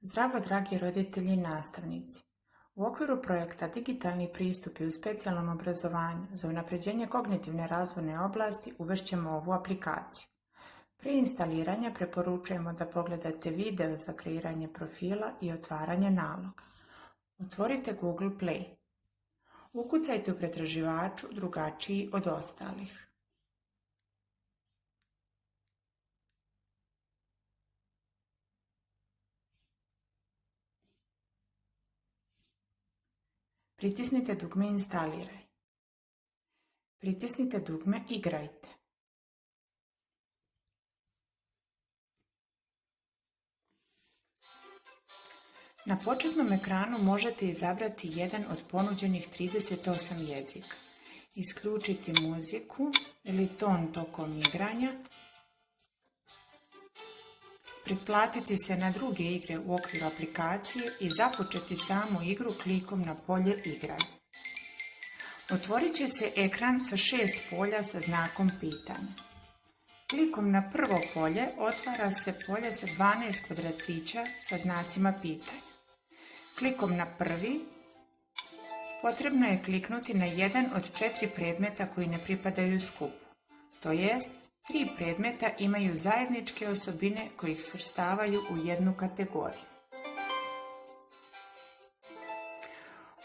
Zdravo, dragi roditelji i nastavnici! U okviru projekta Digitalni pristupi u specijalnom obrazovanju za unapređenje kognitivne razvojne oblasti uvešćemo ovu aplikaciju. Prije instaliranja preporučujemo da pogledate video za kreiranje profila i otvaranje naloga. Otvorite Google Play. Ukucajte u pretraživaču drugačiji od ostalih. Pritisnite dugme Instaliraj. Pritisnite dugme Igrajte. Na početnom ekranu možete izabrati jedan od ponuđenih 38 jezika, isključiti muziku ili ton tokom igranja, pretplatiti se na druge igre u okviru aplikacije i započeti samu igru klikom na polje Igraj. Otvorit će se ekran sa 6 polja sa znakom pitanja. Klikom na prvo polje otvara se polje sa 12 kvadratića sa znacima pitanja. Klikom na prvi potrebno je kliknuti na jedan od 4 predmeta koji ne pripadaju skupu, to jest 3 predmeta imaju zajedničke osobine koje ih svrstavaju u jednu kategoriju.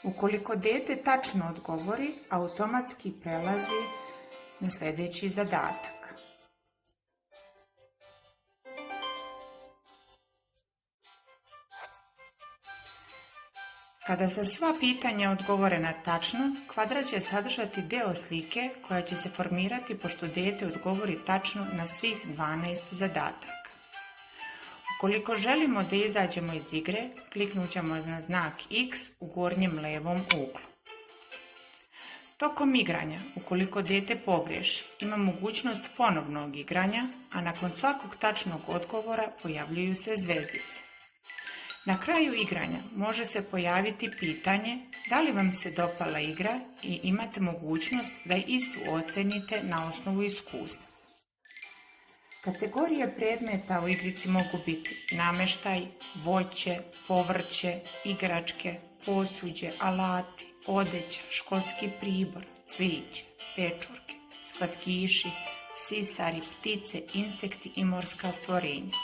Ukoliko dete tačno odgovori, automatski prelazi na sljedeći zadatak. Kada se sva pitanja odgovore na tačno, kvadrat će sadržati deo slike koja će se formirati pošto dete odgovori tačno na svih 12 zadataka. Ukoliko želimo da izađemo iz igre, kliknut ćemo na znak X u gornjem levom uglu. Tokom igranja, ukoliko dete pogriješi, ima mogućnost ponovnog igranja, a nakon svakog tačnog odgovora pojavljuju se zvezdice. Na kraju igranja može se pojaviti pitanje da li vam se dopala igra i imate mogućnost da istu ocenite na osnovu iskustva. Kategorije predmeta u igrici mogu biti nameštaj, voće, povrće, igračke, posuđe, alati, odeća, školski pribor, cvijeće, pečurke, slatkiši, sisari, ptice, insekti i morska stvorenja.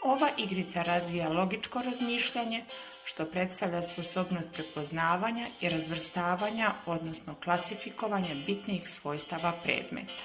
Ova igrica razvija logičko razmišljanje, što predstavlja sposobnost prepoznavanja i razvrstavanja, odnosno klasifikovanja bitnih svojstava predmeta.